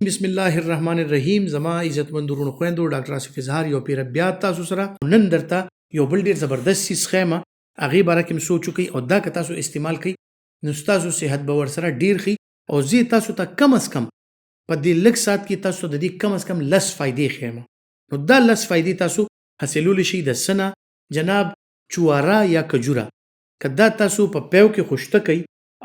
بسم الله الرحمن الرحیم. زما عزتمن درونو خويندو ډاکټر آصف اظهار یو پیر بیا تاسو سره نن درته یو بل ډیر زبردست سیس خیمه هغه باره کې سوچو کوي او دا که تاسو استعمال کوي نو تاسو صحت به ور سره ډیر خي او زی تاسو ته کم از کم په دې لږ سات کې تاسو د دې کم از کم لس فائدې خیمه. نو دا لس فائدې تاسو حاصلول شي د سنه جناب چوارا یا کجورا کدا تاسو په پیو کې خوشته کوي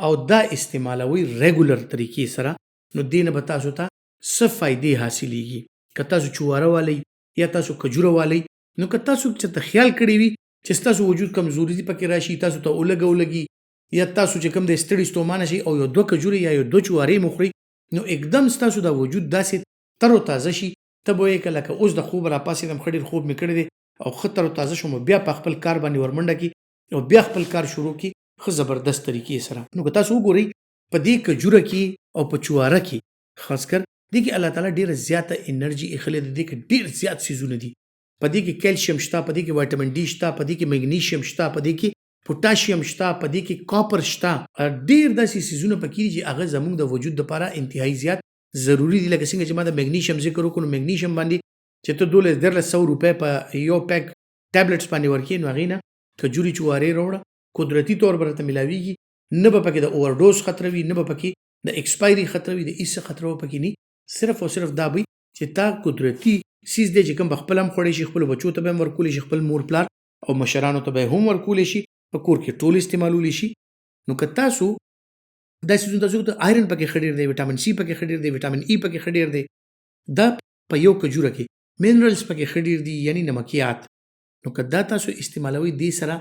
او دا استعمالوي ریګولر طریقې سره نو دینه به تاسو ته څه فائدې حاصلېږي. که تاسو چواره والی یا تاسو کجوره والی نو که تاسو چې خیال کړی وي چې تاسو وجود کمزوري دي پکې راشي تاسو ته ولګي یا تاسو چې کم د ستړي ستومانه شي او یو دوه کجوره یا یو دوه چوارې مخوري نو एकदम تاسو دا وجود داسې تر او تازه شي ته به یې کله که اوس د خوب را پاسې دم خډیر خوب مې کړی دی او خطر او تازه شوم بیا په خپل کار باندې ورمنډه کی او بیا خپل کار شروع کی خو زبردست طریقې سره. نو که تاسو وګورئ په دې کجوره کې او په چواره کې خاص کر دې کې الله تعالی ډیره زیاته انرژي اخلي دې کې ډیر زیات سيزونه دي. په دې کې کیلشیم شته، په دې کې وټامین ډي شته، په دې کې مګنیشیم شته، په دې کې پوتاشیم شته، په دې کې کاپر شته. ډیر داسې سيزونه پکې دي چې هغه زموږ د وجود لپاره انتهایی زیات ضروری دي. لکه څنګه چې ما د مګنیشیم ذکر وکړو مګنیشیم باندې چې ته 1200 روپے په یو پیک ټابلیټس باندې ورکې نو هغه نه کجوري چواره وروړه قدرتی طور پر ته ملاويږي نه به پکې د اوور ډوز خطر وي نه به پکې د ایکسپایری خطر وي د ایس خطر پکې نه صرف او صرف دا وي چې تا قدرتی سیس دې چې کوم خپل هم خوري شي خپل بچو ته هم ورکول شي خپل مور پلار او مشرانو ته به هم ورکول شي په کور کې ټول استعمالول شي. نو که تاسو دا سيزونه تاسو ته آیرن پکې خډیر دی وټامین سی پکې خډیر دی وټامین ای پکې خډیر دی دا په یو کجوره کې مینرالز پکې خډیر دي یعنی نمکيات. نو که دا تاسو استعمالوي دي سره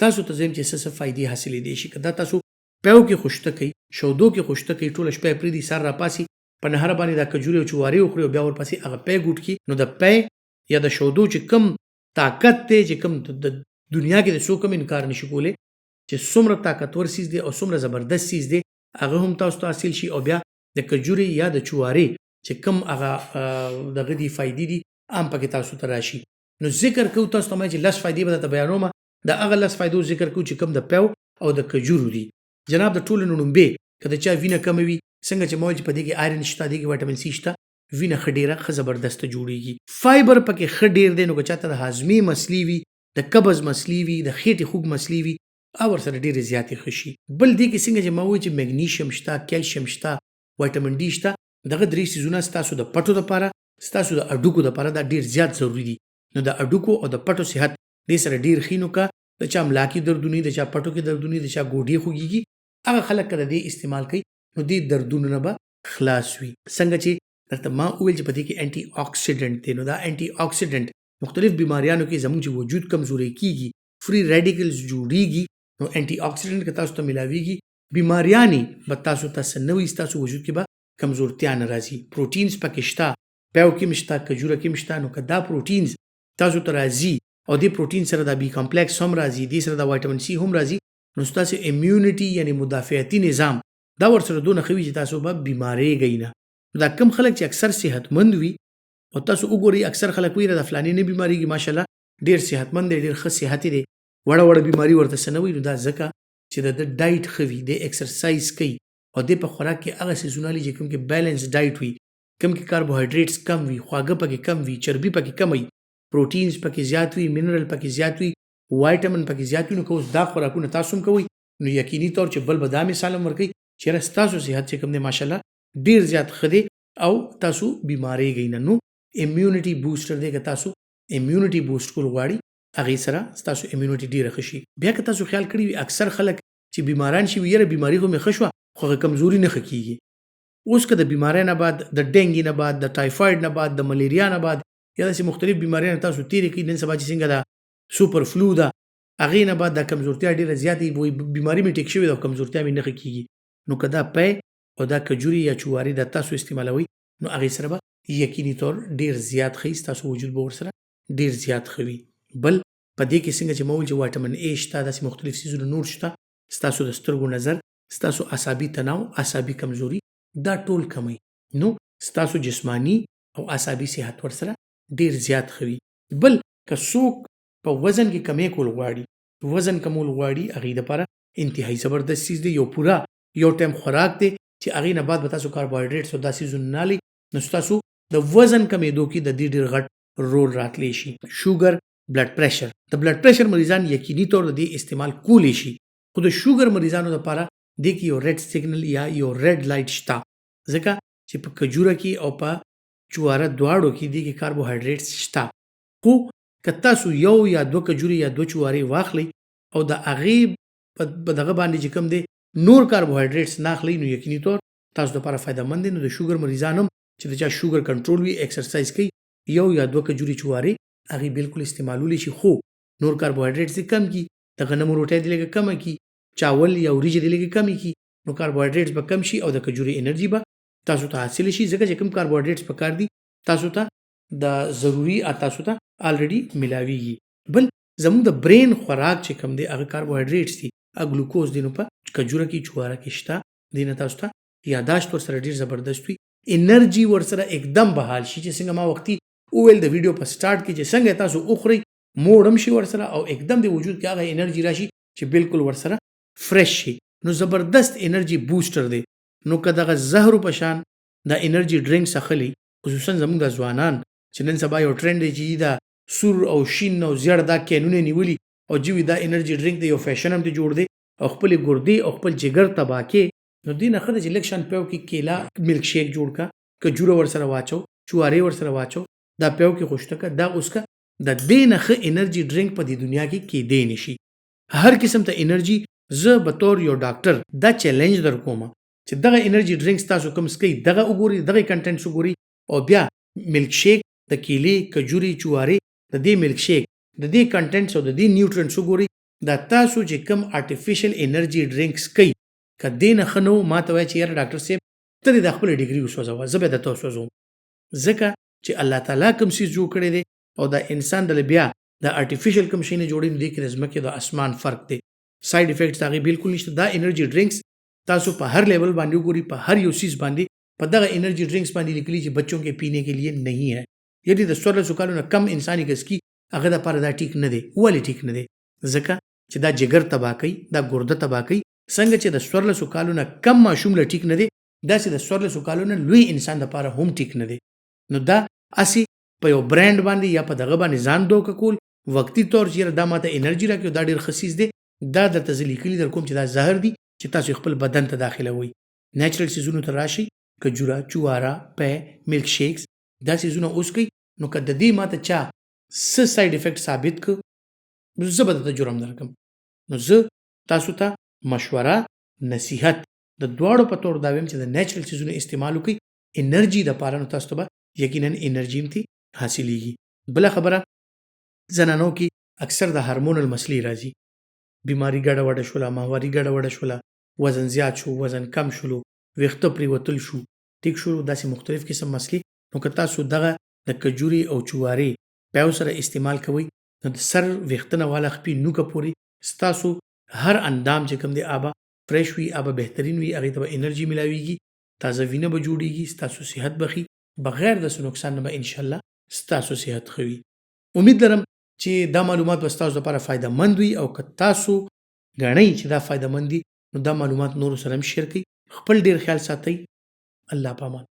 تاسو ته زم چې څه فائدې حاصلې دي شي. کدا تاسو پیو کې خوشته کوي شودو کې خوشته کوي ټول شپه پرې دي سر را پاسي په نهر باندې دا کجوري او چواري او خوري بیا ور پاسي هغه پې ګوټ کی نو د پې یا د شودو چې کم طاقت ته چې کم د دنیا کې د څو کم انکار نشي کولای چې څومره طاقتور سیز دي او څومره زبردست سیز دي هغه هم تاسو ته حاصل شي او بیا د کجوري یا د چواري چې کم هغه دغه دي فائدې دي ام پکې تاسو ته راشي. نو ذکر کو تاسو ته چې لس فائدې به ته بیانوم دا هغه لس فائدو ذکر کو چې کم د پیو او د کجورو دي. جناب د ټولو نومبه کله چې وینه کم وي څنګه چې موج په دې کې آیرن شته دي کې وټامین سی شته وینه خډيره خ زبردست جوړيږي. فایبر پکې خډیر دی نو که چاته د هاضمي مسلې وي د قبض مسلې وي د خېټې خوږ مسلې وي او سره ډېر زیاتې خشي. بل دې کې څنګه چې موج مګنیشیم شته کیلشیم شته وټامین ډي شته دغه درې سيزونه ستاسو د پټو لپاره ستاسو د اډوکو لپاره دا ډېر زیات ضروری دي. نو د اډوکو او د پټو صحت دې سره ډېر خینو کا د چا ملاکی دردونی د چا پټو کې دردونی د چا ګوډي خوږيږي هغه خلک کله دې استعمال کوي نو دې دردونه نه به خلاص وي. څنګه چې درته ما ویل چې په دې کې انټي اکسیډنټ دی نو دا انټي اکسیډنټ مختلف بیماریانو کې زموږ وجود کمزوري کیږي فری ریډیکلز جوړيږي نو انټي اکسیډنټ که تاسو ته ملاويږي بیماریانی به تاسو ته سنوي تاسو وجود کې به کمزورتیا ناراضي. پروتینز پکې شته پیو کې مشته کجوره کې مشته نو که دا پروتینز تاسو ته راځي او دې پروتین سره د بی کمپلیکس هم راځي دې سره د وټامین سی هم راځي نو تاسو امیونټي یعنی مدافعتي نظام دا ورسره دونه خوي چې تاسو به بیماری غینه. دا کم خلک چې اکثر صحتمند وي او تاسو وګورئ اکثر خلک ویره د فلاني نه بیماریږي ماشاءالله ډیر صحتمند دي ډیر ښه صحت دي وړه بیماری ورته سنوي نو دا ځکه چې د ډایټ خوي د ایکسرسایز کوي او د په خوراک کې هغه سيزونه لري کوم کې بیلانس ډایټ وي کوم کې کاربوهایډریټس کم وي خواږه پکې کم وي چربي پکې کم وي پروتینز پکې زیات وي منرال پکې زیات وي وایټامین پکې زیات وي نو کوم دا خوراکونه تاسو هم کوي نو یقیني طور چې بل به دا مثال ورکړي چې تاسو صحت چې کوم دی ماشاءالله ډیر زیات خدي او تاسو بیماری غین نو امیونټي بوستر دی که تاسو امیونټي بوست کول غواړي هغه سره تاسو امیونټي ډیر خشي. بیا که تاسو خیال کړی اکثر خلک چې بیماران شي ویره بیماری هم خشوه خو کمزوري نه خکېږي. اوس که د بیماری نه بعد د ډنګي نه بعد د ټایفاید نه بعد د ملیریا نه بعد یا داسې مختلف بیماریان تاسو تیرې کړي نن سبا چې څنګه دا سوپر فلو دا هغې نه بعد دا کمزورتیا ډېره زیاتې وي بیماري مې ټیک شوې ده او کمزورتیا مې نښه کېږي نو که دا پی او دا کجوري یا چواري دا تاسو استعمالوئ نو هغې سره به یقیني طور ډېر زیات ښه ستاسو وجود به ورسره ډېر زیات ښه وي. بل په دې کې څنګه چې ما وویل چې وایټامین ای شته داسې مختلف څیزونه نور شته ستاسو د سترګو نظر ستاسو عصبي تناو عصبي کمزوري دا ټول کمی نو ستاسو جسمانی او عصبي صحت ورسره ډیر زیات خوي. بل که څوک په وزن کې کمی کول غواړي وزن کمول غواړي هغه لپاره انتهایی زبردست چیز دی یو پورا یو ټایم خوراک دی چې هغه نه بعد به تاسو کاربوهایډریټس او داسې زونه نالي نو ستاسو د وزن کمیدو کې د دې ډېر غټ رول راتلی شي. شوګر، بلډ پریشر. د بلډ پریشر مریضان یقیني طور د دې استعمال کولی شي، خو د شوګر مریضانو لپاره د کې یو ریډ سیګنل یا یو ریډ لایټ شته، ځکه چې په کجوره کې او په جواره دواړو کې د کاربوهایډریټس شته. خو که تاسو یو یا دوه کجوري یا دوه جوارې واخلئ او د هغې په دغه باندې چې کوم دی نور کاربوهایډریټس نه اخلئ، نو یقیني طور تاسو لپاره فایده مند دی. نو د شوګر مریضان هم چې د چا شوګر کنټرول وي، ایکسرسایز کوي، یو یا دوه کجوري جوارې هغې بالکل استعمالولی شي، خو نور کاربوهایډریټس یې کم کړي، د غنمو روټۍ دې لږه کمه کړي، چاول یا وریجې دې لږې کمې کړي، نو کاربوهایډریټس به کم شي او د کجوري انرژي به تاسو ته حاصل شي، ځکه چې کوم کاربوهایډریټس پکار دي تاسو ته د ضروري تاسو ته الریډي ملاویږي. بل زموږ د برین خوراک چې کوم دی هغه کاربوهایډریټس دي، هغه ګلوکوز دی، نو په کجوره کې جواره کې شته، دې نه تاسو ته یاداشت ورسره ډېر زبردست وي، انرژي ورسره एकदम بحال شي، چې څنګه ما وختي وویل د ویډیو په سټارټ کې چې څنګه تاسو وخورئ موړ هم شي ورسره او एकदम د وجود کې هغه انرژي راشي چې بالکل ورسره فرش شي. نو زبردست انرژي بوسټر دی. نو که دغه زهرو په شان د انرژي ډرینکس اخلي، خصوصا زموږ د ځوانان چې نن سبا یو ټرند دی چې دا سور او شین او زیړ دا کینونه نیولي او جوی دا انرژي ډرینک دی، یو فیشن هم ته جوړ دی او خپل ګردې او خپل جګر تباه کې، نو دې نه ښه ده چې لږ شان پیو کې کیلا ملک شیک جوړ کا، کجوره ورسره واچو، چوارې ورسره واچو، دا پیو کې خوشته کا، دا اوس کا د دې نه ښه انرژي ډرینک په دې دنیا کې کیدی نشي. هر قسم ته انرژي زه به طور یو ډاکټر دا چیلنج در کوم چې دغه انرژي ډرینکس تاسو کوم سکئ دغه وګورئ، دغه کنټینټس وګورئ او بیا ملک شیک د کیلې، کجوري، چوارې د دې ملک شیک د دې کنټینټس او د دې نیوټرنټس وګورئ. دا تاسو چې کوم آرټیفیشل انرژي ډرینکس کوي که دې نه ښه نه و، ما ته وایي چې یاره ډاکټر صاحب ته دې د خپله ډګري وسوځوه، زه به درته وسوځوم، ځکه چې الله تعالی کوم څیز جوړ کړی دی او دا انسان دله بیا د آرټیفیشل کوم شی نه جوړوي، نو دې کې د ځمکې د اسمان فرق دی. سایډ افیکټس د هغې بالکل نشته. دا انرژي ډرینکس تاسو په هر لیول باندې وګورئ، په هر یو څیز باندې په دغه انرژي ډرینکس باندې لیکلي چې بچوں کے پینے کے لیے نہیں ہے، یعنی د 1400 کالو نه کم انساني کس کی هغه دپاره دا ټیک نه دی. ولې ټیک نه دی؟ ځکه چې دا جګر تباه کوي، دا ګرده تباه کوي. څنګه چې د 1400 کالو نه کم ماشوم له ټیک نه دی، داسې د 1400 کالو نه لوی انسان دپاره هم ټیک نه دی. نو دا اسې په یو برانډ باندې یا په دغه باندې ځان دوکه کول وقتي طور چې دا ماته انرژي راکوي، دا ډېر ښه څیز دی، دا درته زه لیکلي در کوم چې دا زهر دي چې تاسو خپل بدن ته داخلوئ. نیچرل څیزونو ته راشئ، کجوره، چواره، پی، ملک شیکس، دا څیزونه اوس کوئ. نو که د دې ماته چا څه سایډ افیکټ ثابت کړ، زه به درته جرم درکړم. نو زه تاسو ته مشوره، نصیحت د دواړو په طور دا ویم چې د نیچرل څیزونو استعمال وکړئ انرژي دپاره، نو تاسو ته به یقینا انرژي هم ترې حاصلېږي. بله خبره، زنانو کې اکثر د هارمونل مسلې راځي، بیماری ګډه وډه شوله، ماهواري ګډه وډه شوله، وزن زیات شو، وزن کم شولو، ویښته پرېوتل شو، ټیک شو، داسې مختلف قسم مسلې. نو که تاسو دغه د کجوري او چوارې پیو سره استعمال کوئ، نو د سر ویښته نه واله خپې نوکه پورې ستاسو هر اندام چې کوم دی هغه فرش وي، هغه بهترین وي، هغې ته به انرژي میلاویږي، تازه وینه به جوړیږي، ستاسو صحت به ښي، بغیر د څه نقصان نه به انشاءالله ستاسو صحت ښه وي. امید لرم چې دا معلومات به ستاسو لپاره فایده مند وي، او که تاسو ګڼئ چې دا فایده مند دي، نو دا معلومات نورو سره هم شیر کړئ. خپل ډېر خیال ساتئ. الله پامان.